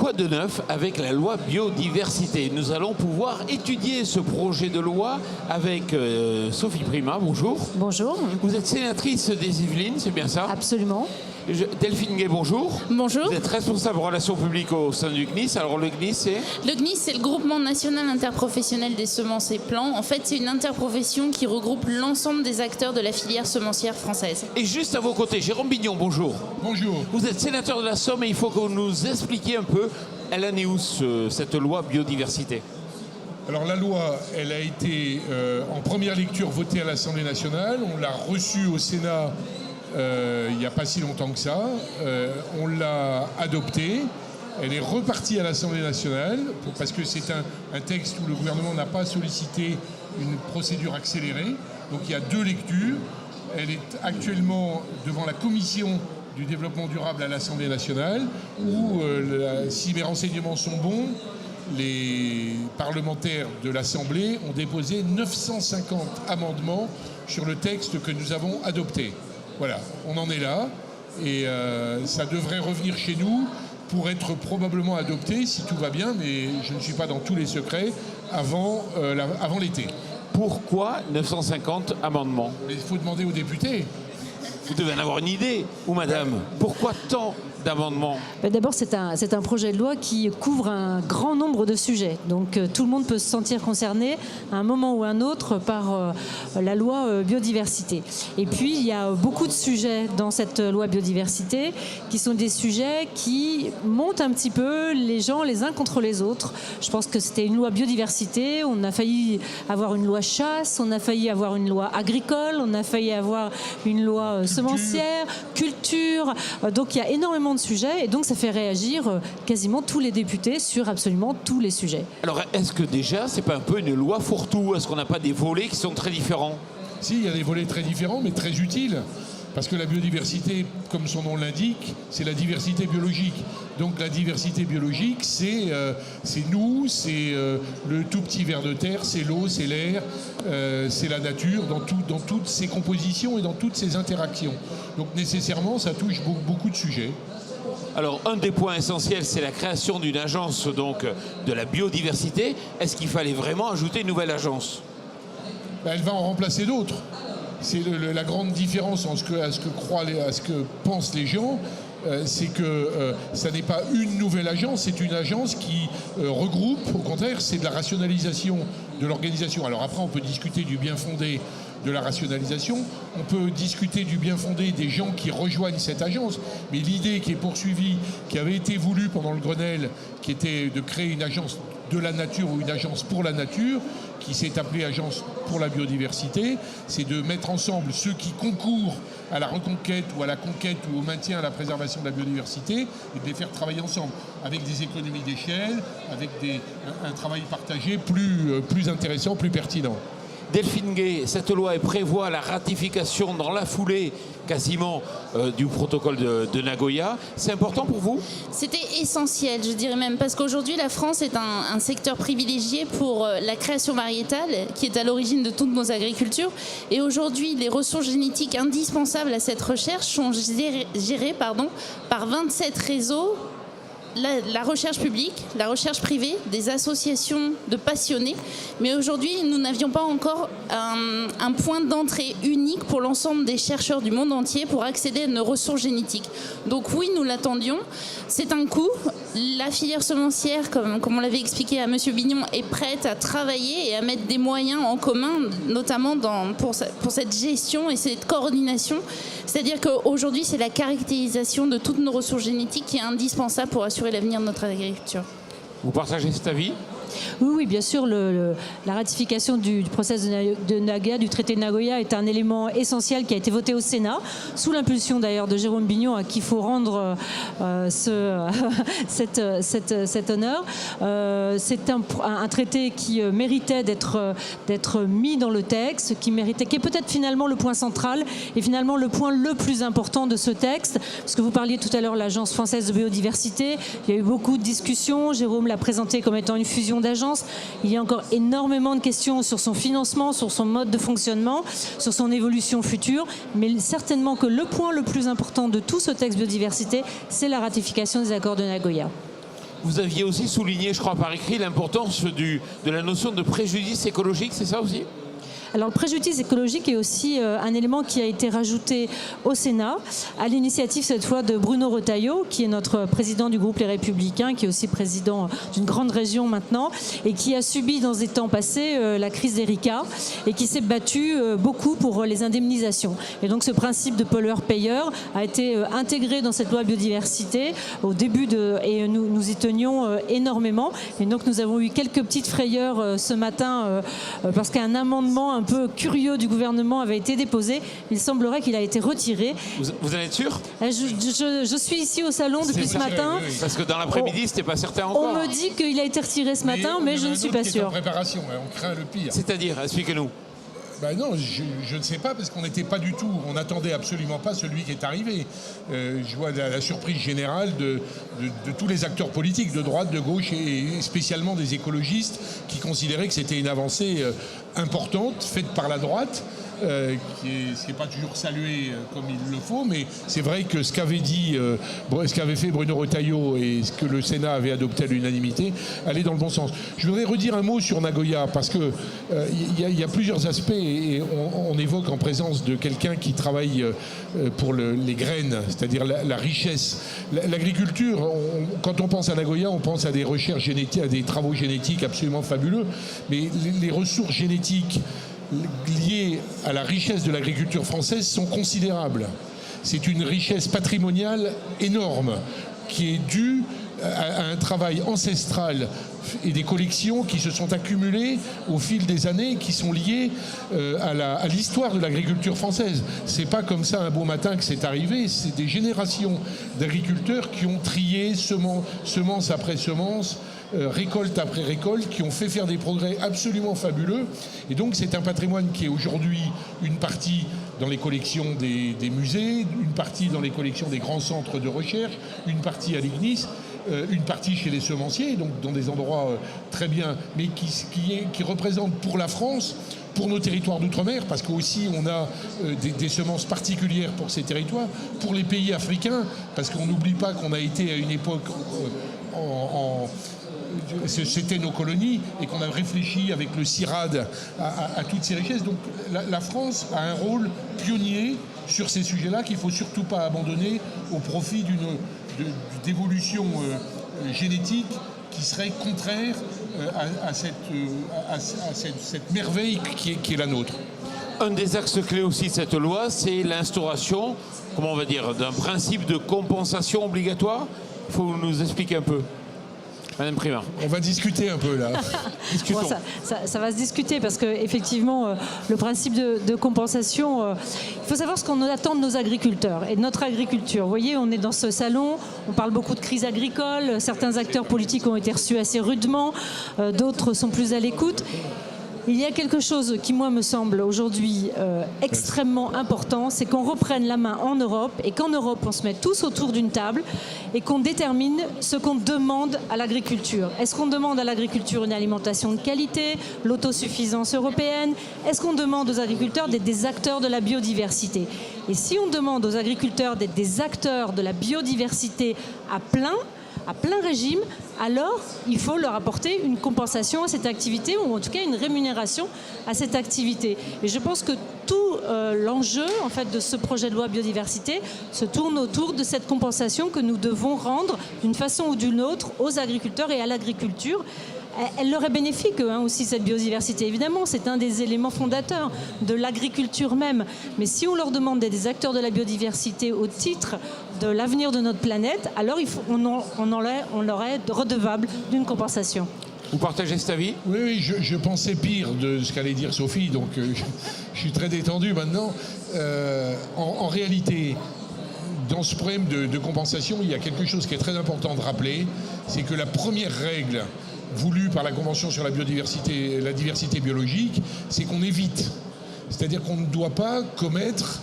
quoi de neuf avec la loi biodiversité? Nous allons pouvoir étudier ce projet de loi avec Sophie Primas. Bonjour. Bonjour. Vous êtes sénatrice des Yvelines, c'est bien ça? Absolument. Delphine Gay, bonjour. Bonjour. Vous êtes responsable relations publiques au sein du CNIS. Alors le CNIS, c'est? Le CNIS, c'est le groupement national interprofessionnel des semences et plants. En fait, c'est une interprofession qui regroupe l'ensemble des acteurs de la filière semencière française. Et juste à vos côtés, Jérôme Bignon, bonjour. Bonjour. Vous êtes sénateur de la Somme et il faut que vous nous expliquiez un peu, elle en est où cette loi biodiversité? Alors la loi, elle a été en première lecture votée à l'Assemblée nationale. On l'a reçue au Sénat il n'y a pas si longtemps que ça. On l'a adoptée. Elle est repartie à l'Assemblée nationale parce que c'est un texte où le gouvernement n'a pas sollicité une procédure accélérée. Donc il y a 2 lectures. Elle est actuellement devant la commission du développement durable à l'Assemblée nationale où, si mes renseignements sont bons, les parlementaires de l'Assemblée ont déposé 950 amendements sur le texte que nous avons adopté. Voilà, on en est là et ça devrait revenir chez nous pour être probablement adopté, si tout va bien, mais je ne suis pas dans tous les secrets, avant l'été. Pourquoi 950 amendements? Mais il faut demander aux députés. Vous devez en avoir une idée, ou madame? Pourquoi tant d'amendements? D'abord, c'est un projet de loi qui couvre un grand nombre de sujets. Donc tout le monde peut se sentir concerné à un moment ou un autre par la loi biodiversité. Et puis, il y a beaucoup de sujets dans cette loi biodiversité qui sont des sujets qui montent un petit peu les gens les uns contre les autres. Je pense que c'était une loi biodiversité. On a failli avoir une loi chasse, on a failli avoir une loi agricole, on a failli avoir une loi semencière, culture. Donc il y a énormément de sujets et donc ça fait réagir quasiment tous les députés sur absolument tous les sujets. Alors est-ce que déjà c'est pas un peu une loi fourre-tout? Est-ce qu'on n'a pas des volets qui sont très différents? Si, il y a des volets très différents mais très utiles. Parce que la biodiversité, comme son nom l'indique, c'est la diversité biologique. Donc la diversité biologique, c'est nous, c'est le tout petit ver de terre, c'est l'eau, c'est l'air, c'est la nature, dans toutes ses compositions et dans toutes ses interactions. Donc nécessairement, ça touche beaucoup de sujets. Alors, un des points essentiels, c'est la création d'une agence donc, de la biodiversité. Est-ce qu'il fallait vraiment ajouter une nouvelle agence? Elle va en remplacer d'autres. C'est la grande différence à ce que pensent les gens, c'est que ça n'est pas une nouvelle agence, c'est une agence qui regroupe, au contraire, c'est de la rationalisation de l'organisation. Alors après, on peut discuter du bien fondé de la rationalisation, on peut discuter du bien fondé des gens qui rejoignent cette agence, mais l'idée qui est poursuivie, qui avait été voulue pendant le Grenelle, qui était de créer une agence de la nature ou une agence pour la nature, qui s'est appelée Agence pour la biodiversité, c'est de mettre ensemble ceux qui concourent à la reconquête ou à la conquête ou au maintien, à la préservation de la biodiversité et de les faire travailler ensemble avec des économies d'échelle, avec un travail partagé plus intéressant, plus pertinent. Delphine Gay, cette loi prévoit la ratification dans la foulée quasiment du protocole de Nagoya. C'est important pour vous? C'était essentiel, je dirais même, parce qu'aujourd'hui, la France est un secteur privilégié pour la création variétale, qui est à l'origine de toutes nos agricultures. Et aujourd'hui, les ressources génétiques indispensables à cette recherche sont gérées par 27 réseaux. La recherche publique, la recherche privée, des associations de passionnés. Mais aujourd'hui, nous n'avions pas encore un point d'entrée unique pour l'ensemble des chercheurs du monde entier pour accéder à nos ressources génétiques. Donc oui, nous l'attendions. C'est un coût. La filière semencière, comme on l'avait expliqué à M. Bignon, est prête à travailler et à mettre des moyens en commun, notamment pour cette gestion et cette coordination. C'est-à-dire qu'aujourd'hui, c'est la caractérisation de toutes nos ressources génétiques qui est indispensable pour assurer l'avenir de notre agriculture. Vous partagez cet avis? Oui, bien sûr, la ratification du process de Nagoya, du traité de Nagoya, est un élément essentiel qui a été voté au Sénat, sous l'impulsion d'ailleurs de Jérôme Bignon, à qui il faut rendre cet honneur. C'est un traité qui méritait d'être mis dans le texte, qui est peut-être finalement le point central et finalement le point le plus important de ce texte, parce que vous parliez tout à l'heure de l'Agence française de biodiversité. Il y a eu beaucoup de discussions. Jérôme l'a présenté comme étant une fusion d'agence. Il y a encore énormément de questions sur son financement, sur son mode de fonctionnement, sur son évolution future, mais certainement que le point le plus important de tout ce texte biodiversité, c'est la ratification des accords de Nagoya. Vous aviez aussi souligné, je crois par écrit, l'importance de la notion de préjudice écologique, c'est ça aussi ? Alors le préjudice écologique est aussi un élément qui a été rajouté au Sénat, à l'initiative cette fois de Bruno Retailleau, qui est notre président du groupe Les Républicains, qui est aussi président d'une grande région maintenant, et qui a subi dans des temps passés la crise d'Erika, et qui s'est battu beaucoup pour les indemnisations. Et donc ce principe de pollueur-payeur a été intégré dans cette loi biodiversité au début, et nous y tenions énormément. Et donc nous avons eu quelques petites frayeurs ce matin, parce qu'un amendement un peu curieux du gouvernement avait été déposé. Il semblerait qu'il a été retiré. Vous en êtes sûr ? Je suis ici au salon depuis ce matin. Oui. Parce que dans l'après-midi, c'était pas certain encore. On me dit qu'il a été retiré ce matin, mais je ne suis pas sûre. En préparation, on craint le pire. C'est-à-dire, expliquez-nous. Ben non, je ne sais pas, parce qu'on n'était pas du tout, on n'attendait absolument pas celui qui est arrivé. Je vois la surprise générale de tous les acteurs politiques, de droite, de gauche, et spécialement des écologistes, qui considéraient que c'était une avancée importante, faite par la droite, qui n'est pas toujours saluée comme il le faut, mais c'est vrai que ce qu'avait fait Bruno Retailleau et ce que le Sénat avait adopté à l'unanimité allait dans le bon sens. Je voudrais redire un mot sur Nagoya, parce que y a plusieurs aspects, et on évoque en présence de quelqu'un qui travaille pour les graines, c'est-à-dire la richesse. L'agriculture, quand on pense à Nagoya, on pense à des recherches génétiques, à des travaux génétiques absolument fabuleux, mais les ressources génétiques liées à la richesse de l'agriculture française sont considérables. C'est une richesse patrimoniale énorme qui est due à un travail ancestral et des collections qui se sont accumulées au fil des années, qui sont liées à l'histoire de l'agriculture française. C'est pas comme ça un beau matin que c'est arrivé, c'est des générations d'agriculteurs qui ont trié semence après semence, récolte après récolte, qui ont fait faire des progrès absolument fabuleux. Et donc c'est un patrimoine qui est aujourd'hui une partie dans les collections des musées, une partie dans les collections des grands centres de recherche, une partie à l'IGNIS, une partie chez les semenciers, donc dans des endroits très bien, mais qui représente pour la France, pour nos territoires d'outre-mer, parce qu'aussi on a des semences particulières pour ces territoires, pour les pays africains, parce qu'on n'oublie pas qu'on a été à une époque c'était nos colonies, et qu'on a réfléchi avec le CIRAD à toutes ces richesses. Donc la France a un rôle pionnier sur ces sujets-là qu'il ne faut surtout pas abandonner au profit d'évolution génétique qui serait contraire à cette merveille qui est la nôtre. Un des axes clés aussi de cette loi, c'est l'instauration, comment on va dire, d'un principe de compensation obligatoire. Il faut nous expliquer un peu. Madame Prima. On va discuter un peu là. Bon, ça va se discuter, parce qu'effectivement, le principe de compensation, il faut savoir ce qu'on attend de nos agriculteurs et de notre agriculture. Vous voyez, on est dans ce salon, on parle beaucoup de crise agricole, certains acteurs politiques ont été reçus assez rudement, d'autres sont plus à l'écoute. Il y a quelque chose qui, moi, me semble aujourd'hui extrêmement important, c'est qu'on reprenne la main en Europe, et qu'en Europe, on se mette tous autour d'une table et qu'on détermine ce qu'on demande à l'agriculture. Est-ce qu'on demande à l'agriculture une alimentation de qualité, l'autosuffisance européenne? Est-ce qu'on demande aux agriculteurs d'être des acteurs de la biodiversité? Et si on demande aux agriculteurs d'être des acteurs de la biodiversité à plein régime, alors il faut leur apporter une compensation à cette activité, ou en tout cas une rémunération à cette activité. Et je pense que tout l'enjeu en fait de ce projet de loi biodiversité se tourne autour de cette compensation que nous devons rendre d'une façon ou d'une autre aux agriculteurs et à l'agriculture. Elle leur est bénéfique aussi, cette biodiversité. Évidemment, c'est un des éléments fondateurs de l'agriculture même. Mais si on leur demande d'être des acteurs de la biodiversité au titre de l'avenir de notre planète, alors on leur est redevable d'une compensation. Vous partagez cet avis? Oui, je pensais pire de ce qu'allait dire Sophie, donc je suis très détendu maintenant. En réalité, dans ce problème de compensation, il y a quelque chose qui est très important de rappeler, c'est que la première règle voulue par la Convention sur la biodiversité, la diversité biologique, c'est qu'on évite. C'est-à-dire qu'on ne doit pas commettre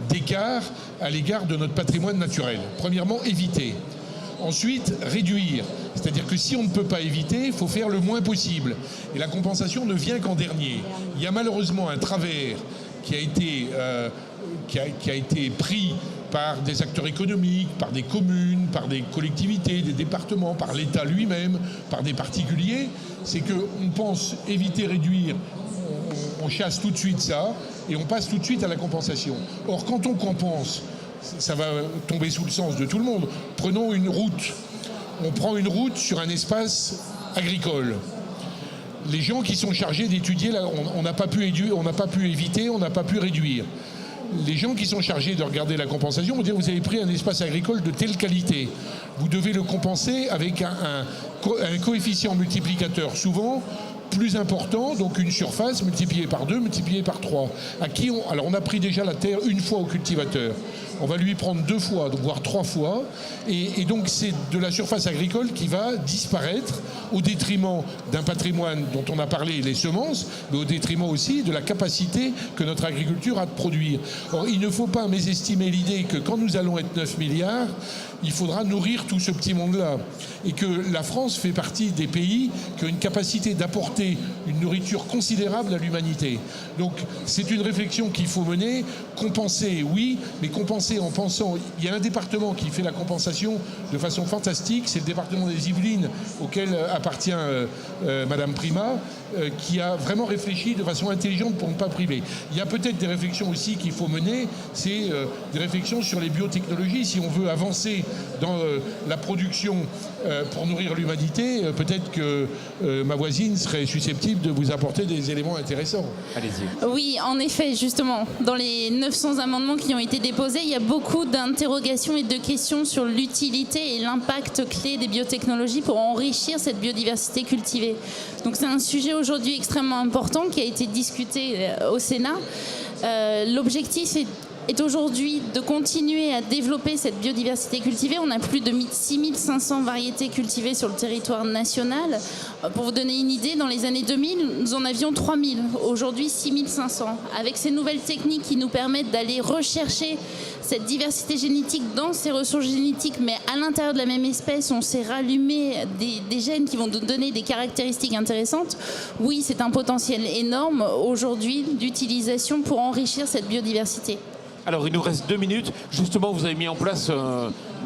d'écart à l'égard de notre patrimoine naturel. Premièrement, éviter. Ensuite, réduire. C'est-à-dire que si on ne peut pas éviter, il faut faire le moins possible. Et la compensation ne vient qu'en dernier. Il y a malheureusement un travers qui a été pris par des acteurs économiques, par des communes, par des collectivités, des départements, par l'État lui-même, par des particuliers, c'est qu'on pense éviter, réduire, on chasse tout de suite ça et on passe tout de suite à la compensation. Or, quand on compense, ça va tomber sous le sens de tout le monde. Prenons une route. On prend une route sur un espace agricole. Les gens qui sont chargés d'étudier, on n'a pas pu éviter, on n'a pas pu réduire. Les gens qui sont chargés de regarder la compensation vont dire vous avez pris un espace agricole de telle qualité. Vous devez le compenser avec un coefficient multiplicateur souvent plus important, donc une surface multipliée par 2, multipliée par 3. Alors on a pris déjà la terre une fois au cultivateur. On va lui prendre 2 fois, voire 3 fois. Et donc c'est de la surface agricole qui va disparaître au détriment d'un patrimoine dont on a parlé, les semences, mais au détriment aussi de la capacité que notre agriculture a de produire. Or, il ne faut pas mésestimer l'idée que quand nous allons être 9 milliards, il faudra nourrir tout ce petit monde-là. Et que la France fait partie des pays qui ont une capacité d'apporter une nourriture considérable à l'humanité. Donc c'est une réflexion qu'il faut mener. Compenser, oui, mais compenser en pensant... Il y a un département qui fait la compensation de façon fantastique, c'est le département des Yvelines, auquel appartient Madame Prima, qui a vraiment réfléchi de façon intelligente pour ne pas priver. Il y a peut-être des réflexions aussi qu'il faut mener, c'est des réflexions sur les biotechnologies. Si on veut avancer dans la production pour nourrir l'humanité, peut-être que ma voisine serait susceptible de vous apporter des éléments intéressants. Allez-y. Oui, en effet, justement, dans les 900 amendements qui ont été déposés, il y a beaucoup d'interrogations et de questions sur l'utilité et l'impact clé des biotechnologies pour enrichir cette biodiversité cultivée. Donc c'est un sujet aujourd'hui extrêmement important qui a été discuté au Sénat. L'objectif est aujourd'hui de continuer à développer cette biodiversité cultivée. On a plus de 6500 variétés cultivées sur le territoire national. Pour vous donner une idée, dans les années 2000, nous en avions 3000. Aujourd'hui, 6500. Avec ces nouvelles techniques qui nous permettent d'aller rechercher cette diversité génétique dans ces ressources génétiques, mais à l'intérieur de la même espèce, on s'est rallumé des gènes qui vont nous donner des caractéristiques intéressantes. Oui, c'est un potentiel énorme aujourd'hui d'utilisation pour enrichir cette biodiversité. Alors, il nous reste 2 minutes. Justement, vous avez mis en place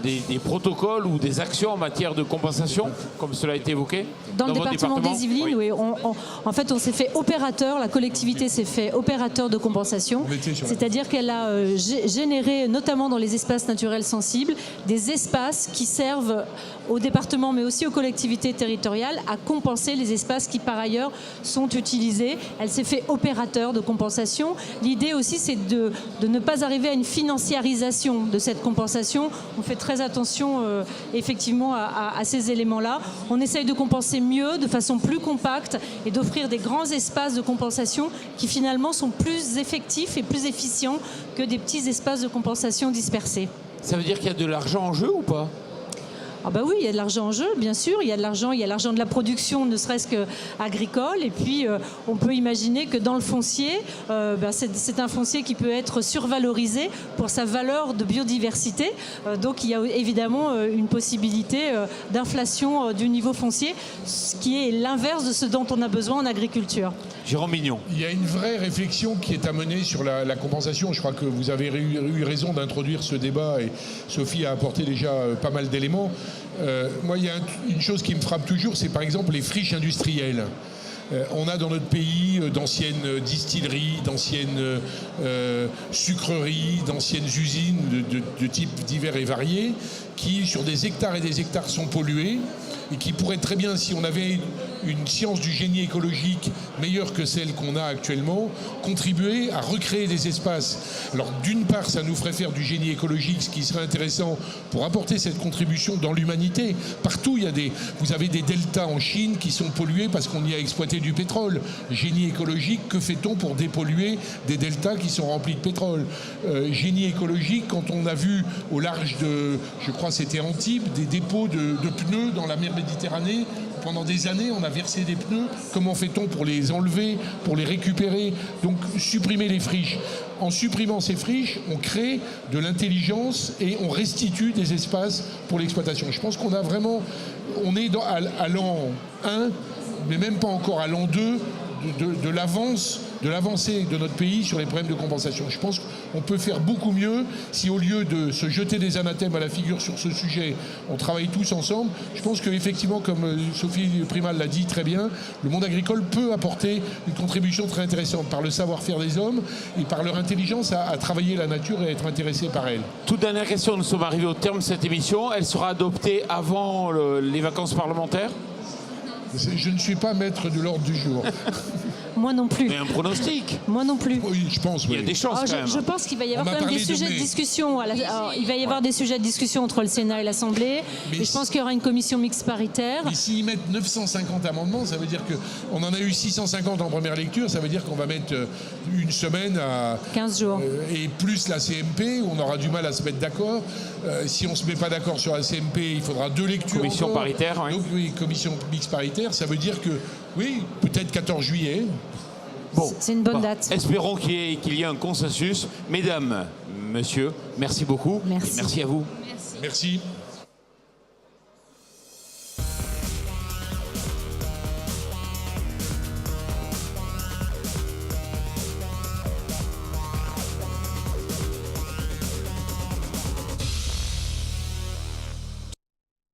des protocoles ou des actions en matière de compensation, comme cela a été évoqué dans le département des Yvelines, oui. En fait, on s'est fait opérateur, la collectivité s'est fait opérateur de compensation. C'est-à-dire qu'elle a généré, notamment dans les espaces naturels sensibles, des espaces qui servent au département, mais aussi aux collectivités territoriales, à compenser les espaces qui, par ailleurs, sont utilisés. Elle s'est fait opérateur de compensation. L'idée aussi, c'est de ne pas arriver à une financiarisation de cette compensation. On fait très attention, effectivement, à ces éléments-là. On essaye de compenser mieux, de façon plus compacte, et d'offrir des grands espaces de compensation qui, finalement, sont plus effectifs et plus efficients que des petits espaces de compensation dispersés. Ça veut dire qu'il y a de l'argent en jeu ou pas ? Ah bah oui, il y a de l'argent en jeu, bien sûr. Il y a de l'argent de la production, ne serait-ce qu'agricole. Et puis, on peut imaginer que dans le foncier, c'est un foncier qui peut être survalorisé pour sa valeur de biodiversité. Donc, il y a évidemment une possibilité d'inflation du niveau foncier, ce qui est l'inverse de ce dont on a besoin en agriculture. Jérôme Mignon. Il y a une vraie réflexion qui est à mener sur la compensation. Je crois que vous avez eu raison d'introduire ce débat et Sophie a apporté déjà pas mal d'éléments. Moi, il y a une chose qui me frappe toujours, c'est par exemple les friches industrielles. On a dans notre pays d'anciennes distilleries, d'anciennes sucreries, d'anciennes usines de types divers et variés qui, sur des hectares et des hectares, sont polluées et qui pourraient très bien, si on avait une science du génie écologique meilleure que celle qu'on a actuellement, contribuer à recréer des espaces. Alors d'une part, ça nous ferait faire du génie écologique, ce qui serait intéressant pour apporter cette contribution dans l'humanité. Partout, vous avez des deltas en Chine qui sont pollués parce qu'on y a exploité du pétrole. Génie écologique, que fait-on pour dépolluer des deltas qui sont remplis de pétrole ? Génie écologique, quand on a vu au large de, je crois c'était Antibes, des dépôts de pneus dans la mer Méditerranée. Pendant des années, on a versé des pneus. Comment fait-on pour les enlever, pour les récupérer ? Donc, supprimer les friches. En supprimant ces friches, on crée de l'intelligence et on restitue des espaces pour l'exploitation. Je pense qu'on a vraiment... On est à l'an 1, mais même pas encore à l'an 2 de l'avance de l'avancée de notre pays sur les problèmes de compensation. Je pense qu'on peut faire beaucoup mieux si, au lieu de se jeter des anathèmes à la figure sur ce sujet, on travaille tous ensemble. Je pense qu'effectivement, comme Sophie Primal l'a dit très bien, le monde agricole peut apporter une contribution très intéressante par le savoir-faire des hommes et par leur intelligence à travailler la nature et à être intéressé par elle. Toute dernière question, nous sommes arrivés au terme de cette émission. Elle sera adoptée avant les vacances parlementaires? Je ne suis pas maître de l'ordre du jour. Moi non plus. Mais un pronostic? Moi non plus. Oui, je pense, oui. Il y a des chances quand même. Je pense qu'il va y avoir On a quand même des parlé de sujets de mai. discussion. Il va y avoir des sujets de discussion entre le Sénat et l'Assemblée. Mais Et je pense qu'il y aura une commission mixte paritaire. Mais s'ils mettent 950 amendements, ça veut dire qu'on en a eu 650 en première lecture, ça veut dire qu'on va mettre une semaine à... 15 jours. Et plus la CMP, on aura du mal à se mettre d'accord. Si on ne se met pas d'accord sur la CMP, il faudra 2 lectures. Commission encore. paritaire, oui. Donc oui, commission mixte paritaire, ça veut dire que, oui, peut-être 14 juillet. Bon, C'est une bonne date. Espérons qu'il y ait un consensus. Mesdames, messieurs, merci beaucoup. Merci. Et merci à vous. Merci.